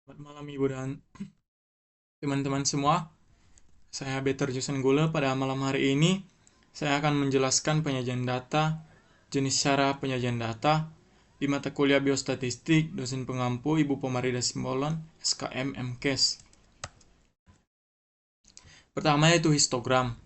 Selamat malam Ibu dan teman-teman semua. Saya Better Jusen Gule. Pada malam hari ini saya akan menjelaskan penyajian data, jenis cara penyajian data di mata kuliah Biostatistik, dosen pengampu Ibu Pomarida Simbolon, SKM MKes. Pertama yaitu histogram.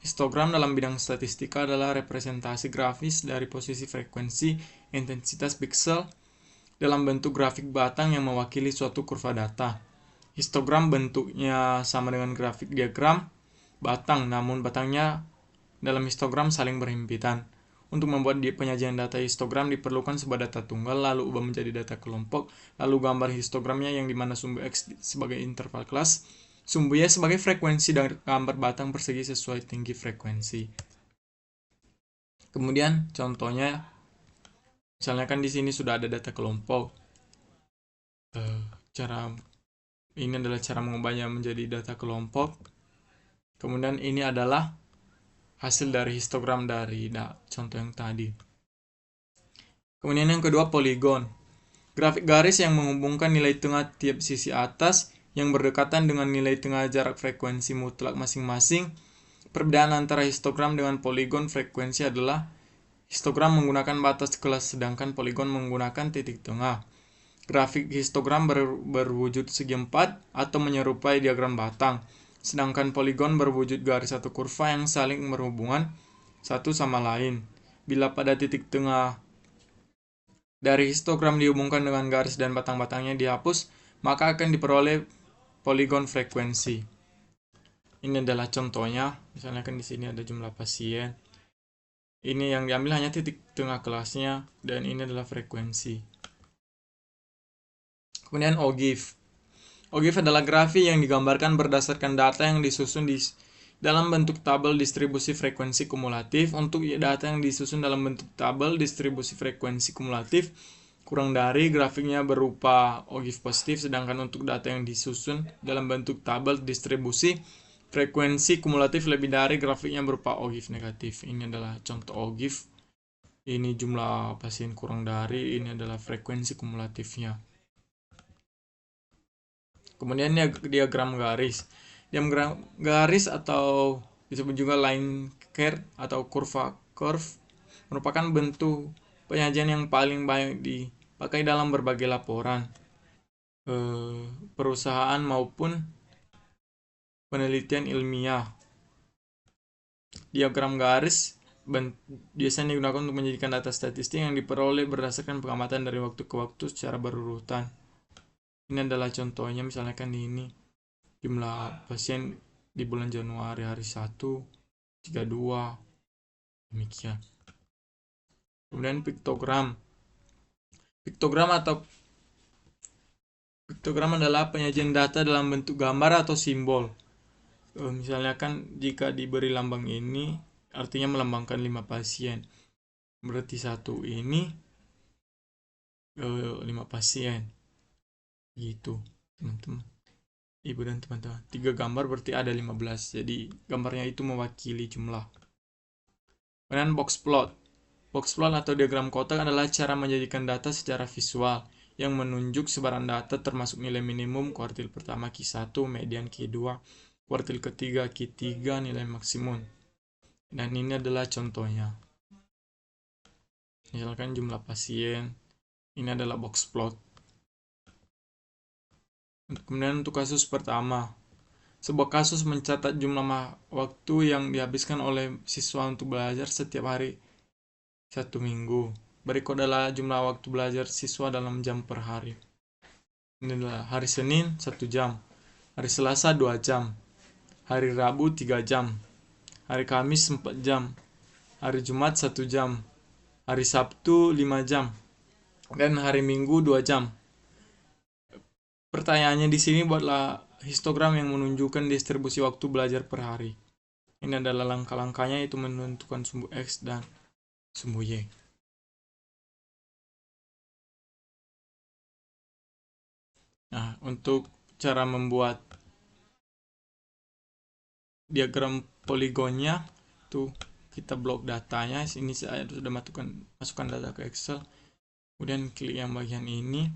Histogram dalam bidang statistika adalah representasi grafis dari posisi frekuensi intensitas piksel dalam bentuk grafik batang yang mewakili suatu kurva data. Histogram bentuknya sama dengan grafik diagram batang, namun batangnya dalam histogram saling berhimpitan. Untuk membuat penyajian data histogram diperlukan sebuah data tunggal, lalu ubah menjadi data kelompok, lalu gambar histogramnya yang dimana sumbu X sebagai interval kelas, sumbu Y sebagai frekuensi, dan gambar batang persegi sesuai tinggi frekuensi. Kemudian contohnya, misalnya kan di sini sudah ada data kelompok. Ini adalah cara mengubahnya menjadi data kelompok. Kemudian ini adalah hasil dari histogram dari contoh yang tadi. Kemudian yang kedua, poligon. Grafik garis yang menghubungkan nilai tengah tiap sisi atas yang berdekatan dengan nilai tengah jarak frekuensi mutlak masing-masing. Perbedaan antara histogram dengan poligon frekuensi adalah histogram menggunakan batas kelas sedangkan poligon menggunakan titik tengah. Grafik histogram berwujud segi empat atau menyerupai diagram batang, sedangkan poligon berwujud garis atau kurva yang saling berhubungan satu sama lain. Bila pada titik tengah dari histogram dihubungkan dengan garis dan batang-batangnya dihapus, maka akan diperoleh poligon frekuensi. Ini adalah contohnya, misalnya kan di sini ada jumlah pasien. Ini yang diambil hanya titik tengah kelasnya dan ini adalah frekuensi. Kemudian OGIF. OGIF adalah grafik yang digambarkan berdasarkan data yang disusun dalam bentuk tabel distribusi frekuensi kumulatif. Untuk data yang disusun dalam bentuk tabel distribusi frekuensi kumulatif, kurang dari grafiknya berupa OGIF positif, sedangkan untuk data yang disusun dalam bentuk tabel distribusi frekuensi kumulatif lebih dari, grafiknya berupa OGIF negatif. Ini adalah contoh OGIF. Ini jumlah pasien kurang dari, ini adalah frekuensi kumulatifnya. Kemudian diagram garis. Diagram garis atau disebut juga line chart atau kurva curve merupakan bentuk penyajian yang paling banyak dipakai dalam berbagai laporan perusahaan maupun penelitian ilmiah. Diagram garis biasanya digunakan untuk menjadikan data statistik yang diperoleh berdasarkan pengamatan dari waktu ke waktu secara berurutan. Ini adalah contohnya, misalnya kan ini jumlah pasien di bulan Januari hari 1, 32, demikian. Kemudian piktogram. Piktogram adalah penyajian data dalam bentuk gambar atau simbol. Misalnya kan jika diberi lambang ini artinya melambangkan 5 pasien. Berarti satu ini 5 pasien. Gitu, teman-teman. Ibu dan teman-teman. 3 gambar berarti ada 15. Jadi gambarnya itu mewakili jumlah. Kemudian box plot. Box plot atau diagram kotak adalah cara menjadikan data secara visual yang menunjuk sebaran data termasuk nilai minimum kuartil pertama Q1, median Q2, kuartil ketiga Q3, nilai maksimum. Dan ini adalah contohnya. Misalkan jumlah pasien. Ini adalah box plot. Kemudian untuk kasus pertama. Sebuah kasus mencatat jumlah waktu yang dihabiskan oleh siswa untuk belajar setiap hari 1 minggu. Berikut adalah jumlah waktu belajar siswa dalam jam per hari. Ini adalah hari Senin 1 jam, hari Selasa 2 jam, hari Rabu 3 jam, hari Kamis 4 jam, hari Jumat 1 jam, hari Sabtu 5 jam, dan hari Minggu 2 jam. Pertanyaannya di sini buatlah histogram yang menunjukkan distribusi waktu belajar per hari. Ini adalah langkah-langkahnya, yaitu menentukan sumbu X dan sumbu Y. Nah, untuk cara membuat diagram poligonnya, tuh kita blok datanya. Sini saya sudah masukkan data ke Excel. Kemudian klik yang bagian ini.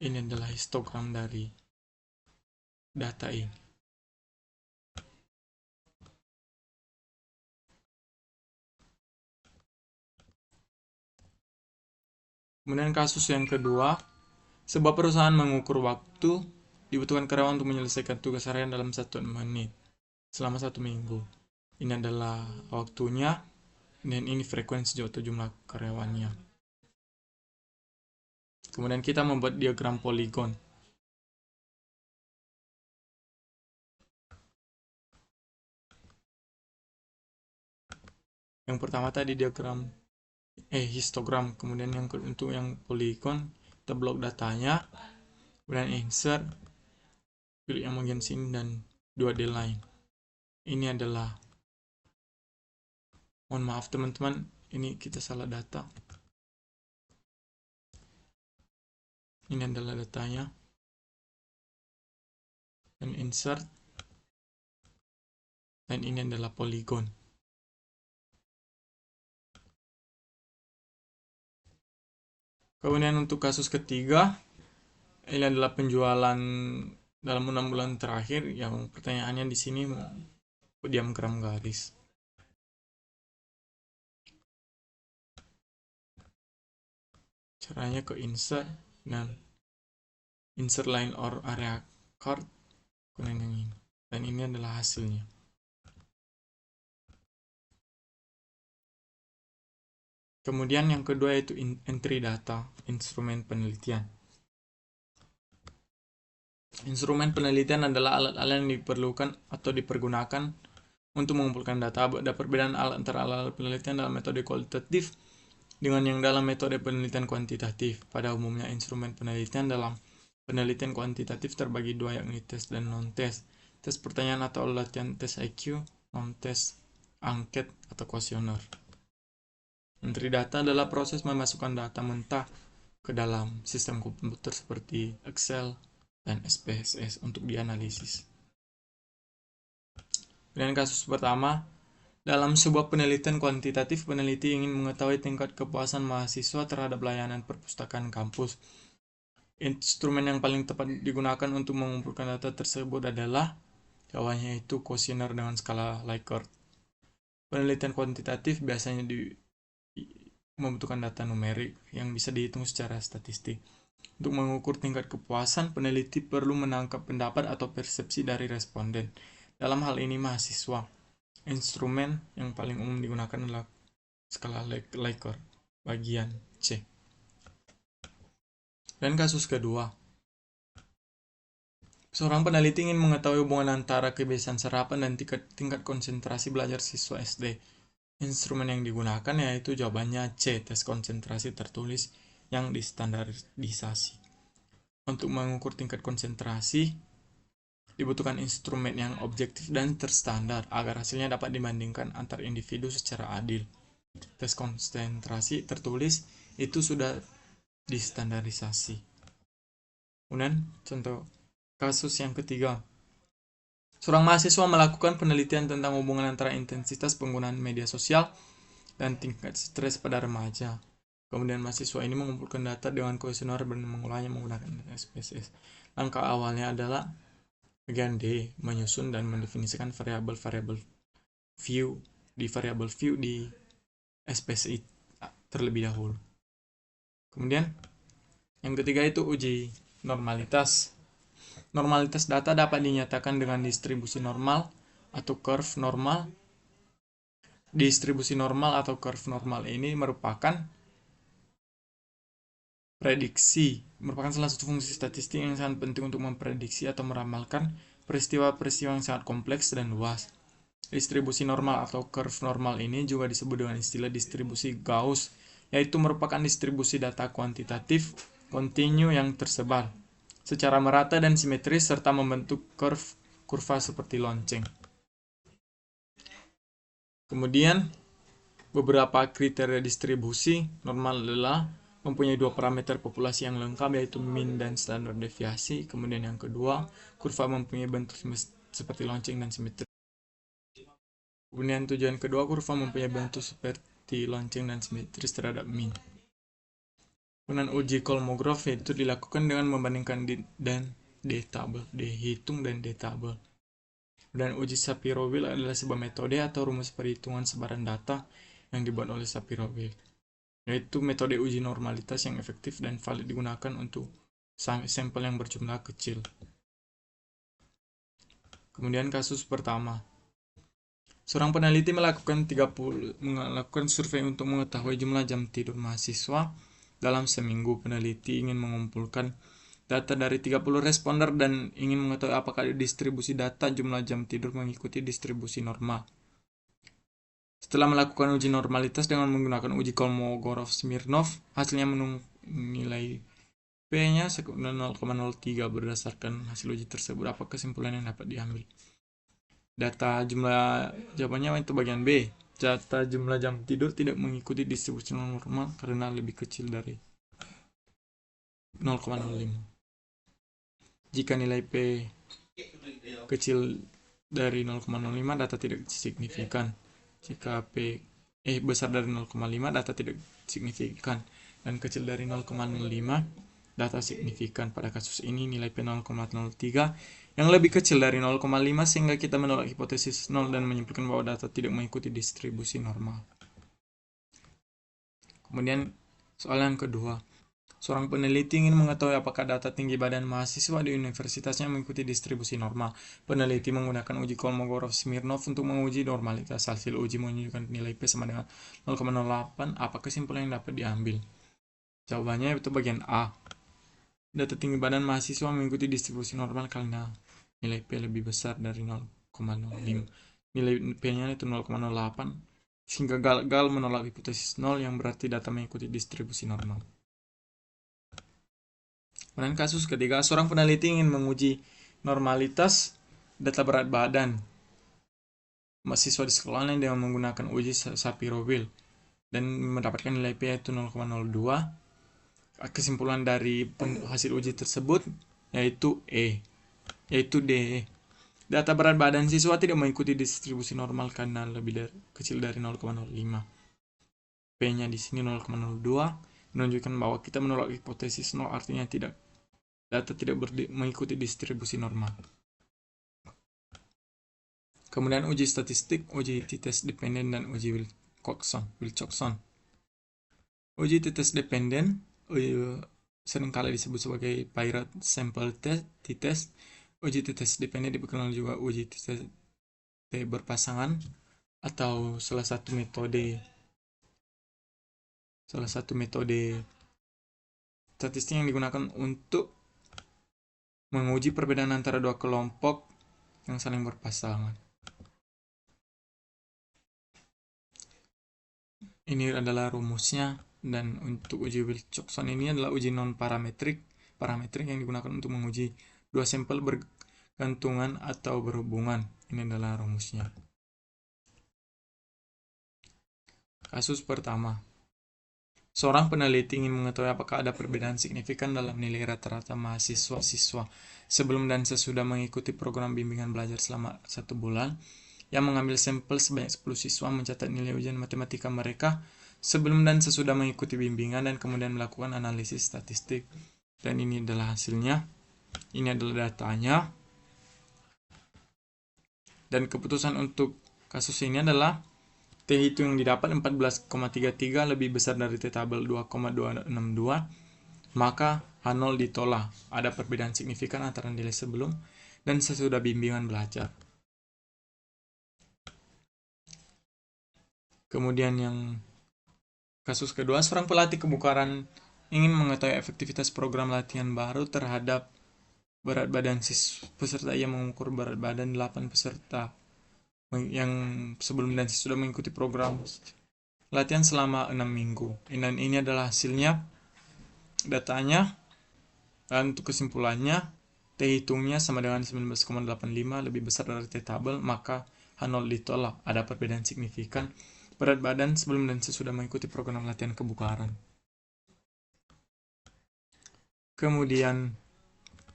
Ini adalah histogram dari data ini. Kemudian kasus yang kedua, sebuah perusahaan mengukur waktu dibutuhkan karyawan untuk menyelesaikan tugas harian dalam 1 menit selama 1 minggu. Ini adalah waktunya dan ini frekuensi atau jumlah karyawannya. Kemudian kita membuat diagram poligon. Yang pertama tadi diagram histogram, kemudian untuk yang poligon kita blok datanya, kemudian insert, pilih yang bagian sini dan 2D line. Ini adalah, mohon maaf teman-teman, ini kita salah data. Ini adalah datanya, dan insert, dan ini adalah poligon. Kemudian untuk kasus ketiga, ini adalah penjualan dalam 6 bulan terakhir. Yang pertanyaannya di sini diagram garis. Caranya ke insert dan insert line or area chart, kemudian yang ini, dan ini adalah hasilnya. Kemudian yang kedua yaitu entry data, instrumen penelitian. Instrumen penelitian adalah alat-alat yang diperlukan atau dipergunakan untuk mengumpulkan data. Ada perbedaan antara alat penelitian dalam metode kualitatif dengan yang dalam metode penelitian kuantitatif. Pada umumnya instrumen penelitian dalam penelitian kuantitatif terbagi dua, yakni tes dan non-tes. Tes pertanyaan atau latihan tes IQ, non-tes angket atau kuesioner. Entry data adalah proses memasukkan data mentah ke dalam sistem komputer seperti Excel dan SPSS untuk dianalisis. Dan kasus pertama, dalam sebuah penelitian kuantitatif, peneliti ingin mengetahui tingkat kepuasan mahasiswa terhadap layanan perpustakaan kampus. Instrumen yang paling tepat digunakan untuk mengumpulkan data tersebut adalah jawabannya yaitu kuesioner dengan skala Likert. Penelitian kuantitatif biasanya membutuhkan data numerik yang bisa dihitung secara statistik. Untuk mengukur tingkat kepuasan, peneliti perlu menangkap pendapat atau persepsi dari responden. Dalam hal ini mahasiswa. Instrumen yang paling umum digunakan adalah skala Likert bagian C. Dan kasus kedua, seorang peneliti ingin mengetahui hubungan antara kebiasaan sarapan dan tingkat konsentrasi belajar siswa SD. Instrumen yang digunakan yaitu jawabannya C, tes konsentrasi tertulis yang distandarisasi. Untuk mengukur tingkat konsentrasi, dibutuhkan instrumen yang objektif dan terstandar agar hasilnya dapat dibandingkan antar individu secara adil. Tes konsentrasi tertulis itu sudah distandarisasi. Kemudian contoh kasus yang ketiga, seorang mahasiswa melakukan penelitian tentang hubungan antara intensitas penggunaan media sosial dan tingkat stres pada remaja. Kemudian mahasiswa ini mengumpulkan data dengan kuesioner dan mengolahnya menggunakan SPSS. Langkah awalnya adalah bagian D, menyusun dan mendefinisikan variabel-variabel view di SPSS terlebih dahulu. Kemudian yang ketiga itu uji normalitas. Normalitas data dapat dinyatakan dengan distribusi normal atau curve normal. Distribusi normal atau curve normal ini merupakan salah satu fungsi statistik yang sangat penting untuk memprediksi atau meramalkan peristiwa-peristiwa yang sangat kompleks dan luas. Distribusi normal atau curve normal ini juga disebut dengan istilah distribusi Gauss, yaitu merupakan distribusi data kuantitatif kontinu yang tersebar secara merata dan simetris serta membentuk kurva seperti lonceng. Kemudian beberapa kriteria distribusi normal adalah mempunyai dua parameter populasi yang lengkap yaitu mean dan standar deviasi. Kemudian yang kedua, kurva mempunyai bentuk seperti lonceng dan simetris. Kemudian tujuan kedua, kurva mempunyai bentuk seperti lonceng dan simetris terhadap mean. Kemudian uji Kolmogorov itu dilakukan dengan membandingkan dihitung dan d-tabel. Dan uji Shapiro-Wilk adalah sebuah metode atau rumus perhitungan sebaran data yang dibuat oleh Shapiro-Wilk, yaitu metode uji normalitas yang efektif dan valid digunakan untuk sampel yang berjumlah kecil. Kemudian kasus pertama. Seorang peneliti melakukan survei untuk mengetahui jumlah jam tidur mahasiswa. Dalam seminggu, peneliti ingin mengumpulkan data dari 30 responder dan ingin mengetahui apakah distribusi data jumlah jam tidur mengikuti distribusi normal. Setelah melakukan uji normalitas dengan menggunakan uji Kolmogorov-Smirnov, hasilnya nilai P-nya 0,03 berdasarkan hasil uji tersebut. Apa kesimpulan yang dapat diambil? Data jumlah jawabannya itu bagian B. Data jumlah jam tidur tidak mengikuti distribusi normal karena lebih kecil dari 0,05. Jika nilai P kecil dari 0,05, data tidak signifikan. Jika P besar dari 0,5, data tidak signifikan. Dan kecil dari 0,05, data signifikan. Pada kasus ini nilai P 0,03 yang lebih kecil dari 0,5 sehingga kita menolak hipotesis 0 dan menyimpulkan bahwa data tidak mengikuti distribusi normal. Kemudian soal yang kedua. Seorang peneliti ingin mengetahui apakah data tinggi badan mahasiswa di universitasnya mengikuti distribusi normal. Peneliti menggunakan uji Kolmogorov-Smirnov untuk menguji normalitas. Hasil uji menunjukkan nilai P sama dengan 0,08. Apa kesimpulan yang dapat diambil? Jawabannya itu bagian A. Data tinggi badan mahasiswa mengikuti distribusi normal karena nilai P lebih besar dari 0,05. Nilai P-nya itu 0,08 sehingga gagal menolak hipotesis 0 yang berarti data mengikuti distribusi normal. Kemudian kasus ketiga, seorang peneliti ingin menguji normalitas data berat badan mahasiswa di sekolahnya dengan menggunakan uji Shapiro-Wilk dan mendapatkan nilai P yaitu 0,02. Kesimpulan dari hasil uji tersebut yaitu D. Data berat badan siswa tidak mengikuti distribusi normal karena lebih kecil dari 0,05. P-nya di sini 0,02 menunjukkan bahwa kita menolak hipotesis 0, artinya data tidak mengikuti distribusi normal. Kemudian uji statistik, uji t-test dependen dan uji Wilcoxon. Uji t-test dependen seringkali disebut sebagai Pirate Sample t-test. Uji t-test dependen dikenal juga uji t-test berpasangan atau salah satu metode statistik yang digunakan untuk menguji perbedaan antara dua kelompok yang saling berpasangan. Ini adalah rumusnya. Dan untuk uji Wilcoxon ini adalah uji non-parametrik yang digunakan untuk menguji dua sampel bergantungan atau berhubungan. Ini adalah rumusnya. Kasus pertama. Seorang peneliti ingin mengetahui apakah ada perbedaan signifikan dalam nilai rata-rata mahasiswa-siswa sebelum dan sesudah mengikuti program bimbingan belajar selama 1 bulan, yang mengambil sampel sebanyak 10 siswa mencatat nilai ujian matematika mereka sebelum dan sesudah mengikuti bimbingan dan kemudian melakukan analisis statistik. Dan ini adalah hasilnya. Ini adalah datanya. Dan keputusan untuk kasus ini adalah T hitung yang didapat 14,33 lebih besar dari T tabel 2,262, maka H0 ditolak. Ada perbedaan signifikan antara nilai sebelum dan sesudah bimbingan belajar. Kemudian yang kasus kedua, seorang pelatih kebugaran ingin mengetahui efektivitas program latihan baru terhadap berat badan peserta. Ia mengukur berat badan 8 peserta yang sebelum dan sesudah mengikuti program latihan selama 6 minggu. Dan ini adalah hasilnya, datanya, dan untuk kesimpulannya, T hitungnya sama dengan 19,85 lebih besar dari T tabel, maka H0 ditolak. Ada perbedaan signifikan berat badan sebelum dan sesudah mengikuti program latihan kebugaran. Kemudian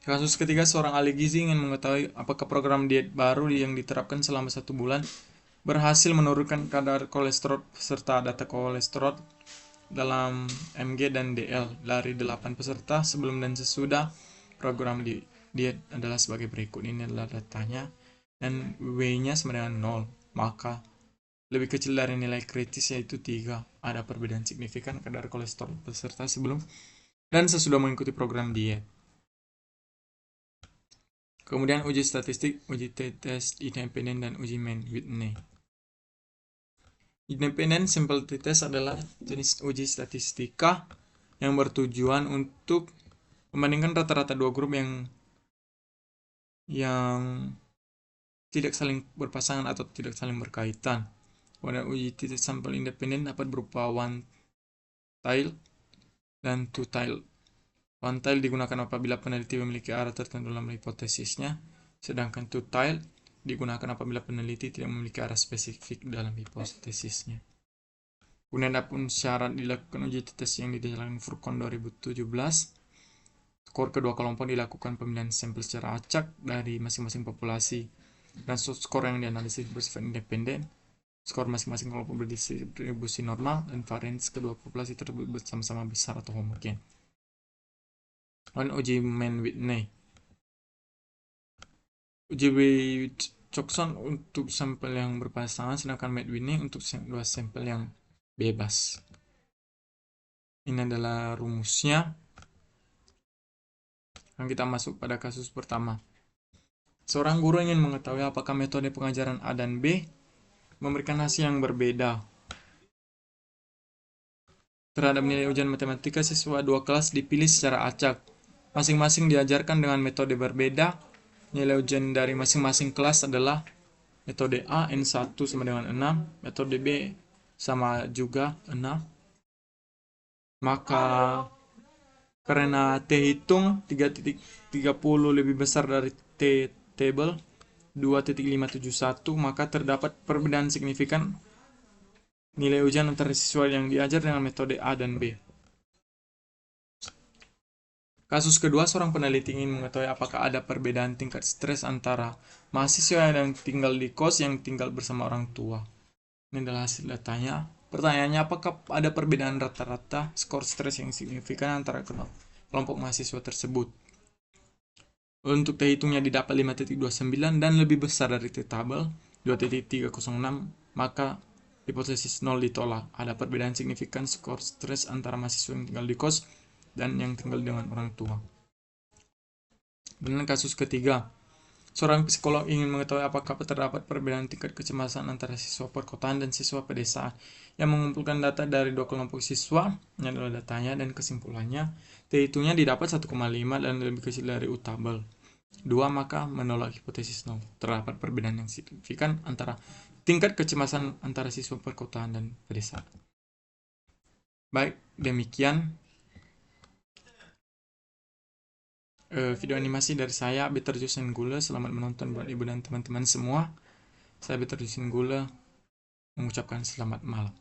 kasus ketiga, seorang ahli gizi ingin mengetahui apakah program diet baru yang diterapkan selama 1 bulan berhasil menurunkan kadar kolesterol serta data kolesterol dalam MG dan DL dari 8 peserta sebelum dan sesudah program diet adalah sebagai berikut. Ini adalah datanya dan W-nya sama dengan 0, maka lebih kecil dari nilai kritis yaitu 3. Ada perbedaan signifikan kadar kolesterol peserta sebelum dan sesudah mengikuti program diet. Kemudian uji statistik, uji t-test independen, dan uji Mann-Whitney. Independent simple t-test adalah jenis uji statistika yang bertujuan untuk membandingkan rata-rata dua grup yang tidak saling berpasangan atau tidak saling berkaitan. Pada uji t-test sampel independen dapat berupa one tile dan two tile. One tile digunakan apabila peneliti memiliki arah tertentu dalam hipotesisnya, sedangkan two tile digunakan apabila peneliti tidak memiliki arah spesifik dalam hipotesisnya. Kemudian adapun syarat dilakukan uji t-test yang dijalankan Furcon 2017. Skor kedua kelompok dilakukan pemilihan sampel secara acak dari masing-masing populasi, dan skor yang dianalisis bersifat independen. Skor masing-masing kelompok berdistribusi normal dan varians kedua populasi tersebut bersama-sama besar atau homogen. Lalu uji Mann-Whitney. Uji Wilcoxon untuk sampel yang berpasangan, sedangkan Mann-Whitney untuk dua sampel yang bebas. Ini adalah rumusnya. Sekarang kita masuk pada kasus pertama. Seorang guru ingin mengetahui apakah metode pengajaran A dan B memberikan hasil yang berbeda terhadap nilai ujian matematika. Siswa dua kelas dipilih secara acak. Masing-masing diajarkan dengan metode berbeda. Nilai ujian dari masing-masing kelas adalah metode A N1 sama dengan 6, metode B sama juga 6. Maka karena T hitung 3.30 lebih besar dari T table 2.571, maka terdapat perbedaan signifikan nilai ujian antara siswa yang diajar dengan metode A dan B. Kasus kedua, seorang peneliti ingin mengetahui apakah ada perbedaan tingkat stres antara mahasiswa yang tinggal di kos yang tinggal bersama orang tua. Ini adalah hasil datanya. Pertanyaannya, apakah ada perbedaan rata-rata skor stres yang signifikan antara kelompok mahasiswa tersebut? Untuk T hitungnya didapat 5.29 dan lebih besar dari T tabel 2.306, maka hipotesis 0 ditolak. Ada perbedaan signifikan skor stres antara mahasiswa yang tinggal di kos dan yang tinggal dengan orang tua. Dan kasus ketiga, seorang psikolog ingin mengetahui apakah terdapat perbedaan tingkat kecemasan antara siswa perkotaan dan siswa pedesaan. Yang mengumpulkan data dari dua kelompok siswa, ini adalah datanya dan kesimpulannya. T hitungnya didapat 1,5 dan lebih kecil dari U tabel 2, maka menolak hipotesis 0. Terdapat perbedaan yang signifikan antara tingkat kecemasan antara siswa perkotaan dan pedesaan. Baik, demikian video animasi dari saya, Better Jusen Gula. Selamat menonton buat ibu dan teman-teman semua. Saya Better Jusen Gula mengucapkan selamat malam.